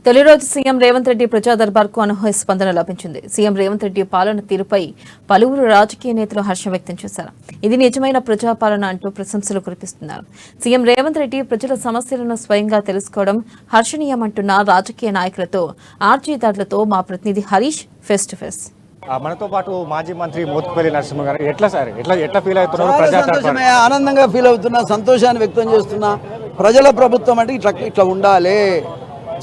తొలి రోజు సీఎం రేవంత్ రెడ్డి ప్రజా దర్బార్కు అనూహ్య స్పందన లభించింది. సీఎం రేవంత్ రెడ్డి పాలన తీరుపై పలువురు రాజకీయ నేతలు హర్షం వ్యక్తం చేశారు. ఇది నిజమైన ప్రజాపాలన అంటూ ప్రశంసలు కురిపిస్తున్నారు. సీఎం రేవంత్ రెడ్డి ప్రజల సమస్యలను స్వయంగా తెలుసుకోవడం హర్షణీయమంటున్న రాజకీయ నాయకులతో ఆర్జీ దాడులతో మా ప్రతినిధి హరీష్ ఫేస్ టు ఫేస్. మనతో పాటు మాజీ మంత్రి మోత్కుపల్లి నరసింహ గారు ఎట్లా ఫీల్ అవుతున్నారు? ఆనందంగా ఫీల్ అవుతున్నా, సంతోషాన్ని వ్యక్తం చేస్తున్నా. ప్రజల ప్రభుత్వం అంటే ఇట్లా ఉండాలి,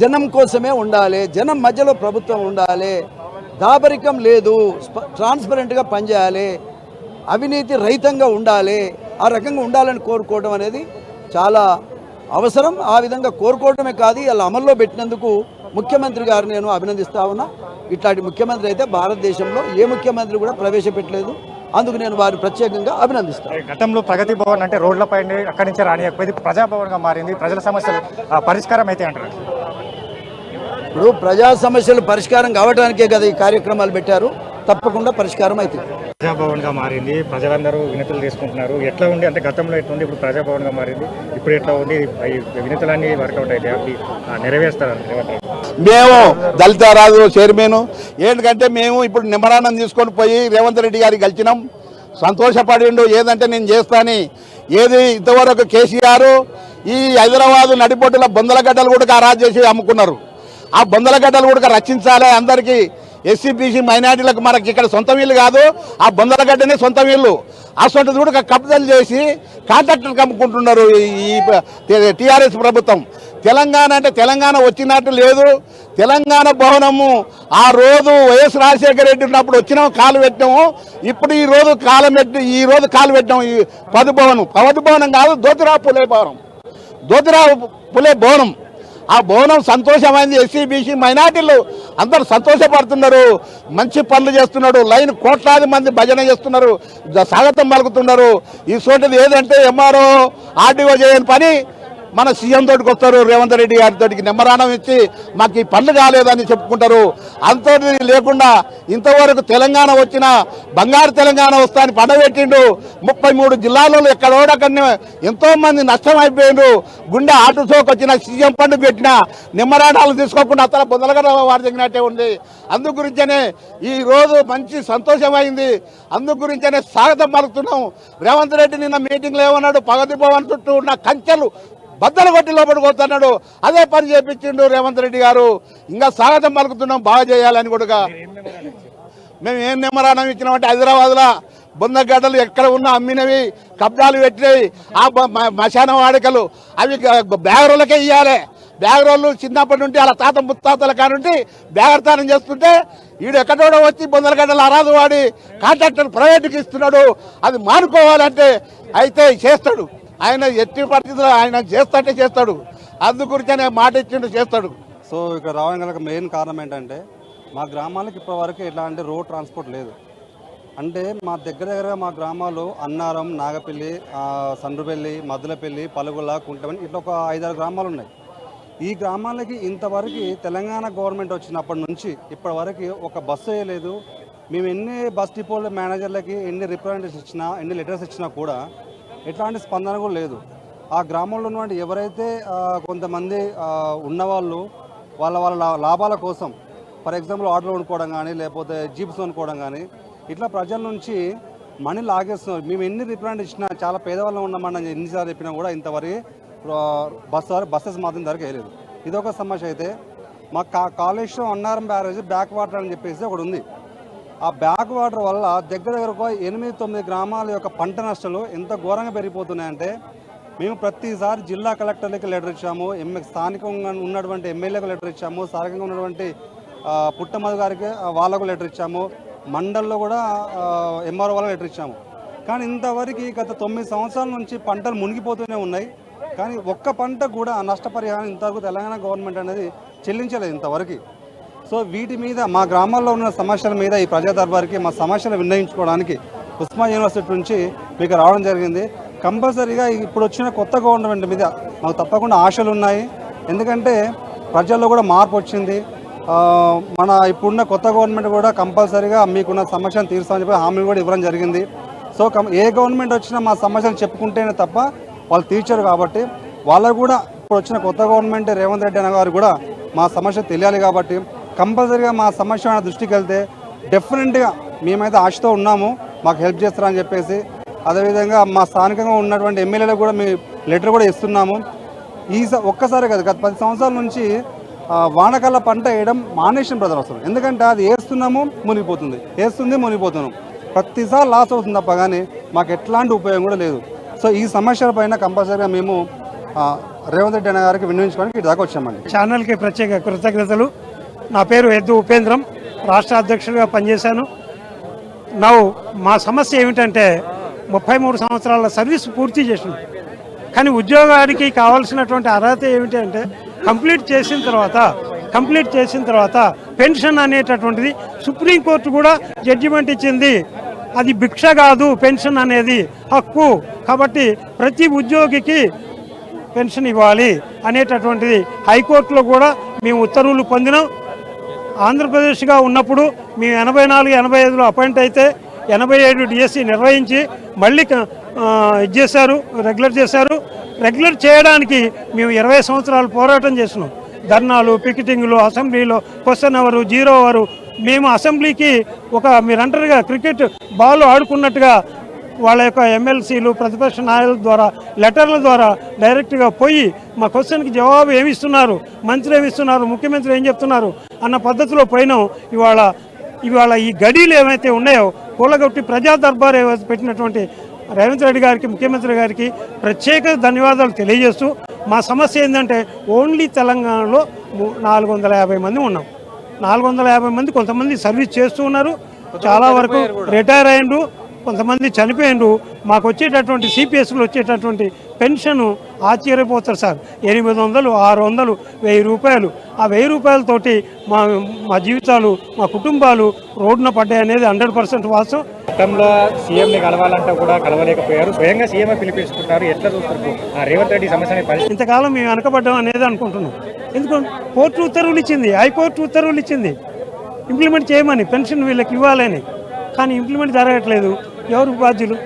జనం కోసమే ఉండాలి, జనం మధ్యలో ప్రభుత్వం ఉండాలి, దాపరికం లేదు, ట్రాన్స్పరెంట్గా పనిచేయాలి, అవినీతి రహితంగా ఉండాలి, ఆ రకంగా ఉండాలని కోరుకోవడం అనేది చాలా అవసరం. ఆ విధంగా కోరుకోవడమే కాదు, అలా అమల్లో పెట్టినందుకు ముఖ్యమంత్రి గారు నేను అభినందిస్తా ఉన్నా. ఇట్లాంటి ముఖ్యమంత్రి అయితే భారతదేశంలో ఏ ముఖ్యమంత్రి కూడా ప్రవేశపెట్టలేదు. అందుకు నేను వారిని ప్రత్యేకంగా అభినందిస్తాను. గతంలో ప్రగతి భవన్ అంటే రోడ్లపై అక్కడి నుంచి రానియకపోయింది, ప్రజాభవన్గా మారింది. ప్రజల సమస్యలు పరిష్కారం అయితే అంటారు. ఇప్పుడు ప్రజా సమస్యలు పరిష్కారం కావడానికే కదా ఈ కార్యక్రమాలు పెట్టారు. తప్పకుండా పరిష్కారం అవుతుంది. ప్రజాభవన్గా మారింది, ప్రజలందరూ వినతులు తీసుకుంటున్నారు. ఎట్లా ఉంది అంటే గతంలో ఎట్లా ఉంది, ఇప్పుడు ప్రజాభవన్గా మారింది, ఇప్పుడు ఎట్లా ఉంది, వినతులన్నీ వర్కౌట్ అయితే నెరవేరుస్తారు. మేము దళిత రాజు చైర్మన్ ఏంటంటే మేము ఇప్పుడు నిమ్మరానం తీసుకొని పోయి రేవంత్ రెడ్డి గారికి కలిసినాం. సంతోషపడిండు. ఏదంటే నేను చేస్తాను, ఏది ఇంతవరకు కేసీఆర్ ఈ హైదరాబాదు నడిపొట్టుల బొందలగడ్డలు కూడా అరాజు చేసి అమ్ముకున్నారు. ఆ బొందలగడ్డలు కూడా రక్షించాలి. అందరికీ ఎస్సీ బీసీ మైనార్టీలకు మనకి ఇక్కడ సొంత వీళ్ళు కాదు, ఆ బొందలగడ్డనే సొంత వీళ్ళు. అసొంటిది కూడా కబ్జాలు చేసి కాంట్రాక్టర్కి అమ్ముకుంటున్నారు ఈ టీఆర్ఎస్ ప్రభుత్వం. తెలంగాణ అంటే తెలంగాణ వచ్చినట్టు లేదు. తెలంగాణ భవనము ఆ రోజు వైఎస్ రాజశేఖర రెడ్డి ఉన్నప్పుడు వచ్చినాము, కాలు పెట్టినాము. ఇప్పుడు ఈ రోజు కాలు పెట్టినాము. ఈ పవతి భవనం కాదు, జ్యోతిరావు పులే భవనం. ఆ భవనం సంతోషమైంది. ఎస్సీ బీసీ మైనార్టీలు అందరూ సంతోషపడుతున్నారు. మంచి పనులు చేస్తున్నాడు. లైన్ కోట్లాది మంది భజన చేస్తున్నారు, స్వాగతం పలుకుతున్నారు. ఈ సోటిది ఏదంటే ఎంఆర్ఓ ఆర్డీఓ చేయని పని మన సీఎం తోటికి వస్తారు, రేవంత్ రెడ్డి గారితోటికి నెమ్మరానం ఇచ్చి మాకు ఈ పనులు కాలేదని చెప్పుకుంటారు. అంతటి లేకుండా ఇంతవరకు తెలంగాణ వచ్చిన బంగారు తెలంగాణ వస్తాని పండబెట్టిండు. 33 జిల్లాలలో ఎక్కడోడక్కడనే ఎంతో మంది నష్టం అయిపోయిండు. గుండె ఆటోసోకి వచ్చిన సీఎం పండుగ పెట్టిన నిమ్మరాణాలు తీసుకోకుండా అతను బొందలగడ వారి తగినట్టే ఉంది. అందు గురించనే ఈ రోజు మంచి సంతోషమైంది. అందు గురించనే స్వాగతం పలుకుతున్నాం. రేవంత్ రెడ్డి నిన్న మీటింగ్లో ఏమన్నాడు, ప్రగతి భవన్ చుట్టూ ఉన్న కంచెలు బద్దలు కొట్టి లోపలికి వస్తున్నాడు. అదే పని చేపించిండు రేవంత్ రెడ్డి గారు. ఇంకా స్వాగతం పలుకుతున్నాం, బాగా చేయాలని కూడా. మేము ఏం నిమ్మరానం ఇచ్చినామంటే హైదరాబాద్లో బొందగడ్డలు ఎక్కడ ఉన్నా అమ్మినవి, కబ్జాలు పెట్టినవి, ఆ మశాన వాడికలు అవి బ్యాగరోళ్ళకే ఇవ్వాలి. బ్యాగరోళ్ళు చిన్నప్పటి నుండి అలా తాత ముత్తాతల కానుండి బ్యాగర్తానం చేస్తుంటే వీడు ఎక్కడో వచ్చి బొందలగడ్డలు అరాదు వాడి కాంట్రాక్టర్ ప్రైవేట్కి ఇస్తున్నాడు. అది మానుకోవాలంటే అయితే చేస్తాడు ఆయన. ఎట్టి పరిస్థితుల్లో ఆయన చేస్తాడు. అందు గురించి మాట ఇచ్చిండు, చేస్తాడు. సో ఇక్కడ రావడానికి మెయిన్ కారణం ఏంటంటే మా గ్రామాలకు ఇప్పటివరకు ఎలాంటి రోడ్ ట్రాన్స్పోర్ట్ లేదు. అంటే మా దగ్గరగా మా గ్రామాలు అన్నారం, నాగపల్లి, సండ్రుపల్లి, మద్దులపల్లి, పలుగుల, కుంటమని ఇట్లా ఒక 5-6 గ్రామాలు ఉన్నాయి. ఈ గ్రామాలకి ఇంతవరకు తెలంగాణ గవర్నమెంట్ వచ్చినప్పటి నుంచి ఇప్పటివరకు ఒక బస్సు వేయలేదు. మేము ఎన్ని బస్ డిపోల మేనేజర్లకి ఎన్ని రిప్రజెంటేషన్స్ ఇచ్చినా, ఎన్ని లెటర్స్ ఇచ్చినా కూడా ఎట్లాంటి స్పందన కూడా లేదు. ఆ గ్రామంలో ఉన్నటువంటి ఎవరైతే కొంతమంది ఉన్నవాళ్ళు వాళ్ళ లాభాల కోసం, ఫర్ ఎగ్జాంపుల్ ఆటోలు కొనుక్కోవడం కానీ, లేకపోతే జీప్స్ కొనుక్కోవడం కానీ, ఇట్లా ప్రజల నుంచి మనీ లాగేస్తున్నారు. మేము ఎన్ని రిప్రజెంట్ ఇచ్చినా, చాలా పేదవాళ్ళం ఉన్నామని ఎన్నిసార్లు చెప్పినా కూడా ఇంతవరకు బస్సెస్ మాత్రం ధరకు వేయలేదు. ఇదొక సమస్య. అయితే మా Kaleshwaram Annaram barrage back water అని చెప్పేసి ఒకటి ఉంది. ఆ బ్యాక్ వాటర్ వల్ల దగ్గర 8-9 గ్రామాల యొక్క పంట నష్టాలు ఎంత ఘోరంగా పెరిగిపోతున్నాయంటే మేము ప్రతిసారి జిల్లా కలెక్టర్లకి లెటర్ ఇచ్చాము, స్థానికంగా ఉన్నటువంటి ఎమ్మెల్యేలకు లెటర్ ఇచ్చాము, స్థానికంగా ఉన్నటువంటి పుట్టమధు గారికి వాళ్ళకు లెటర్ ఇచ్చాము, మండల్లో కూడా ఎంఆర్ఓ వాళ్ళకి లెటర్ ఇచ్చాము. కానీ ఇంతవరకు గత 9 సంవత్సరాల నుంచి పంటలు మునిగిపోతూనే ఉన్నాయి. కానీ ఒక్క పంట కూడా నష్టపరిహారం ఇంతవరకు తెలంగాణ గవర్నమెంట్ అనేది చెల్లించలేదు ఇంతవరకు. సో వీటి మీద మా గ్రామాల్లో ఉన్న సమస్యల మీద ఈ ప్రజా దర్బార్కి మా సమస్యలు విన్నవించుకోవడానికి ఉస్మాన్ యూనివర్సిటీ నుంచి మీకు రావడం జరిగింది. కంపల్సరీగా ఇప్పుడు వచ్చిన కొత్త గవర్నమెంట్ మీద మాకు తప్పకుండా ఆశలు ఉన్నాయి. ఎందుకంటే ప్రజల్లో కూడా మార్పు వచ్చింది. మన ఇప్పుడున్న కొత్త గవర్నమెంట్ కూడా కంపల్సరీగా మీకున్న సమస్యను తీరుస్తామని చెప్పి హామీలు కూడా ఇవ్వడం జరిగింది. సో ఏ గవర్నమెంట్ వచ్చినా మా సమస్యలు చెప్పుకుంటేనే తప్ప వాళ్ళు తీర్చారు. కాబట్టి వాళ్ళకు కూడా ఇప్పుడు వచ్చిన కొత్త గవర్నమెంట్ రేవంత్ రెడ్డి అన్న గారు కూడా మా సమస్య తెలియాలి కాబట్టి కంపల్సరీగా మా సమస్య మన దృష్టికి వెళ్తే డెఫినెట్గా మేమైతే ఆశతో ఉన్నాము, మాకు హెల్ప్ చేస్తారని చెప్పేసి. అదేవిధంగా మా స్థానికంగా ఉన్నటువంటి ఎమ్మెల్యేలకు కూడా మేము లెటర్ కూడా ఇస్తున్నాము. ఒక్కసారి కదా, గత 10 సంవత్సరాల నుంచి వానకాల పంట వేయడం మానేసిన ప్రజలు వస్తారు. ఎందుకంటే అది వేస్తున్నాము మునిగిపోతుంది, వేస్తుంది మునిగిపోతున్నాం, ప్రతిసారి లాస్ అవుతుంది తప్ప కానీ మాకు ఎట్లాంటి ఉపయోగం కూడా లేదు. సో ఈ సమస్యల పైన కంపల్సరీగా మేము రేవంత్ రెడ్డి అన్న గారికి వినియోగించుకోవడానికి ఇటు దాకా వచ్చామండి. ఛానల్కి ప్రత్యేక కృతజ్ఞతలు. నా పేరు ఎద్దు ఉపేంద్రం, రాష్ట్ర అధ్యక్షుడిగా పనిచేశాను. మా సమస్య ఏమిటంటే 33 సంవత్సరాల సర్వీస్ పూర్తి చేసినాం, కానీ ఉద్యోగానికి కావాల్సినటువంటి అర్హత ఏమిటంటే కంప్లీట్ చేసిన తర్వాత పెన్షన్ అనేటటువంటిది సుప్రీంకోర్టు కూడా జడ్జిమెంట్ ఇచ్చింది. అది భిక్ష కాదు, పెన్షన్ అనేది హక్కు. కాబట్టి ప్రతి ఉద్యోగికి పెన్షన్ ఇవ్వాలి అనేటటువంటిది హైకోర్టులో కూడా మేము ఉత్తర్వులు పొందినాం. ఆంధ్రప్రదేశ్గా ఉన్నప్పుడు మేము 84, 85లో అపాయింట్ అయితే 87 డిఎస్సి నిర్వహించి మళ్ళీ రెగ్యులర్ చేశారు. రెగ్యులర్ చేయడానికి మేము 20 సంవత్సరాలు పోరాటం చేసినాం. ధర్నాలు, పికెటింగ్లు, అసెంబ్లీలో క్వశ్చన్ అవరు, 0 అవరు. మేము అసెంబ్లీకి మీరంటారుగా క్రికెట్ బాల్ ఆడుకున్నట్టుగా వాళ్ళ యొక్క ఎమ్మెల్సీలు, ప్రతిపక్ష నాయకుల ద్వారా, లెటర్ల ద్వారా డైరెక్ట్గా పోయి మా క్వశ్చన్కి జవాబు ఏమిస్తున్నారు, మంత్రి ఏమిస్తున్నారు, ముఖ్యమంత్రి ఏం చెప్తున్నారు అన్న పద్ధతిలో పోయినాం. ఇవాళ ఈ గడీలు ఏమైతే ఉన్నాయో కూలగొట్టి ప్రజా దర్బార్ ఏవైతే పెట్టినటువంటి రేవంత్ రెడ్డి గారికి, ముఖ్యమంత్రి గారికి ప్రత్యేక ధన్యవాదాలు తెలియజేస్తూ, మా సమస్య ఏంటంటే ఓన్లీ తెలంగాణలో 450 మంది ఉన్నాం. 450 మంది కొంతమంది సర్వీస్ చేస్తూ ఉన్నారు, చాలా వరకు రిటైర్ అయ్యిండ్రు, కొంతమంది చనిపోయిండ్రు. మాకు వచ్చేటటువంటి సిపిఎస్లో వచ్చేటటువంటి పెన్షన్ ఆశ్చర్యపోతారు సార్, 800, 600, 1000 రూపాయలు. ఆ 1000 రూపాయలతోటి మా జీవితాలు, మా కుటుంబాలు రోడ్డున పడ్డాయి అనేది 100% వాస్తవం. గతంలో సీఎంని కలవాలంటే కూడా కలవలేకపోయారు, స్వయంగా సీఎం పిలిపించుకుంటారు. ఎట్లా చూస్తారు రేవంత్ రెడ్డి సమస్యని? ఇంతకాలం మేము వెనకబడ్డాం అనేది అనుకుంటున్నాం. ఎందుకంటే కోర్టు ఉత్తర్వులు ఇచ్చింది, హైకోర్టు ఉత్తర్వులు ఇచ్చింది ఇంప్లిమెంట్ చేయమని, పెన్షన్ వీళ్ళకి ఇవ్వాలని. కానీ ఇంప్లిమెంట్ జరగట్లేదు. ఎవరు బాధ్యులు?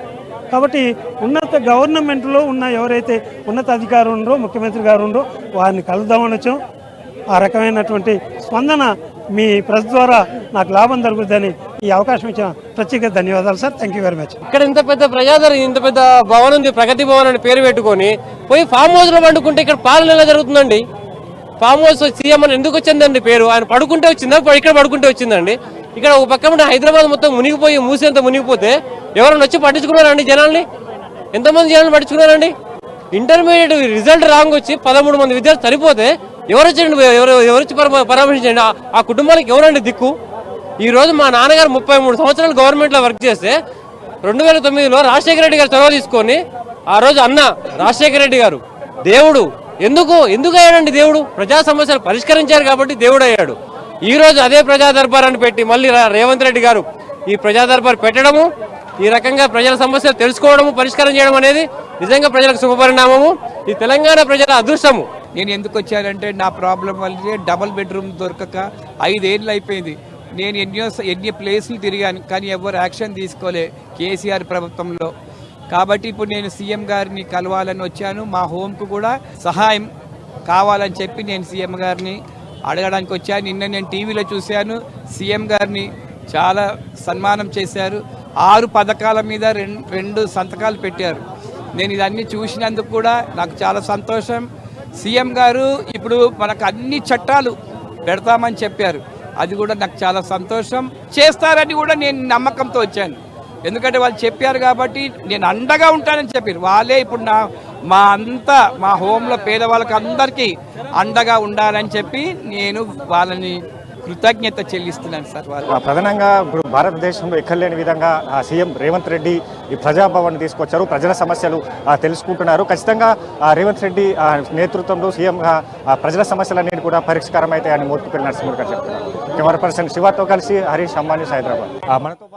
కాబట్టి ఉన్నత గవర్నమెంట్లో ఉన్న ఎవరైతే ఉన్నత అధికారులు ఉండరో, ముఖ్యమంత్రి గారు ఉండరో వారిని కలుద్దామని వచ్చాం. ఆ రకమైనటువంటి స్పందన మీ ప్రెస్ ద్వారా నాకు లాభం జరుగుతుందని ఈ అవకాశం ఇచ్చిన ప్రత్యేక ధన్యవాదాలు sir. Thank you very much. ఇక్కడ ఇంత పెద్ద ప్రజాదరణ, ఇంత పెద్ద భవనం ఉంది, ప్రగతి భవన్ అని పేరు పెట్టుకొని పోయి ఫామ్ హౌస్లో పండుకుంటే ఇక్కడ పాలన ఎలా జరుగుతుందండి? ఫామ్ హౌస్ సీఎం అని ఎందుకు వచ్చిందండి పేరు? ఆయన పడుకుంటే వచ్చిందా, ఇక్కడ పడుకుంటే వచ్చిందండి? ఇక్కడ ఒక పక్క హైదరాబాద్ మొత్తం మునిగిపోయి, మూసేంత మునిగిపోతే ఎవరైనా వచ్చి పట్టించుకున్నారండి జనాల్ని? ఎంతమంది జనాలు పట్టించుకున్నారండి? ఇంటర్మీడియట్ రిజల్ట్ రాంగ్ వచ్చి 13 మంది విద్యార్థులు చనిపోతే ఎవరు వచ్చండి, ఎవరొచ్చి పరామర్శించండి? ఆ కుటుంబానికి ఎవరండి దిక్కు? ఈ రోజు మా నాన్నగారు 33 సంవత్సరాలు గవర్నమెంట్లో వర్క్ చేస్తే 2009లో రాజశేఖర రెడ్డి గారు చొరవ తీసుకొని, ఆ రోజు అన్న రాజశేఖర రెడ్డి గారు దేవుడు ఎందుకు అయ్యాడండి? దేవుడు ప్రజా సమస్యలు పరిష్కరించారు కాబట్టి దేవుడు అయ్యాడు. ఈ రోజు అదే ప్రజా దర్బారాన్ని పెట్టి మళ్ళీ రేవంత్ రెడ్డి గారు ఈ ప్రజా దర్బార్ పెట్టడము, ఈ రకంగా ప్రజల సమస్యలు తెలుసుకోవడము, పరిష్కారం చేయడం అనేది నిజంగా ప్రజలకు శుభపరిణామము. ఈ తెలంగాణ ప్రజల అదృష్టము. నేను ఎందుకు వచ్చానంటే నా ప్రాబ్లం వల్లే డబుల్ బెడ్రూమ్ దొరకక 5 ఏళ్ళు అయిపోయింది. నేను ఎన్ని ప్లేసులు తిరిగాను, కానీ ఎవరు యాక్షన్ తీసుకోలే కేసీఆర్ ప్రభుత్వంలో. కాబట్టి ఇప్పుడు నేను సీఎం గారిని కలవాలని వచ్చాను. మా హోమ్కు కూడా సహాయం కావాలని చెప్పి నేను సీఎం గారిని అడగడానికి వచ్చాను. నిన్న నేను టీవీలో చూశాను, సీఎం గారిని చాలా సన్మానం చేశారు. 6 పథకాల మీద 2 సంతకాలు పెట్టారు. నేను ఇదన్నీ చూసినందుకు కూడా నాకు చాలా సంతోషం. సీఎం గారు ఇప్పుడు మనకు అన్ని చట్టాలు పెడతామని చెప్పారు, అది కూడా నాకు చాలా సంతోషం. చేస్తారని కూడా నేను నమ్మకంతో వచ్చాను, ఎందుకంటే వాళ్ళు చెప్పారు కాబట్టి నేను అండగా ఉంటానని చెప్పారు. వాళ్ళే ఇప్పుడు మా హోంలో పేదవాళ్ళకి అందరికీ అండగా ఉండాలని చెప్పి నేను వాళ్ళని కృతజ్ఞత చెల్లిస్తున్నాను సార్. ప్రధానంగా ఇప్పుడు భారతదేశంలో ఎక్కలేని విధంగా సీఎం రేవంత్ రెడ్డి ఈ ప్రజాభవన్ తీసుకొచ్చారు, ప్రజల సమస్యలు తెలుసుకుంటున్నారు. ఖచ్చితంగా రేవంత్ రెడ్డి నేతృత్వంలో సీఎంగా ప్రజల సమస్యలన్నిటి కూడా పరిష్కారం అయితే అని మోత్కుపల్లి నరసింహుడు గారు చెప్తున్నారు. కెమెరా పర్సన్ శివతో కలిసి హరీష్, అమ్మాని, హైదరాబాద్. మనతో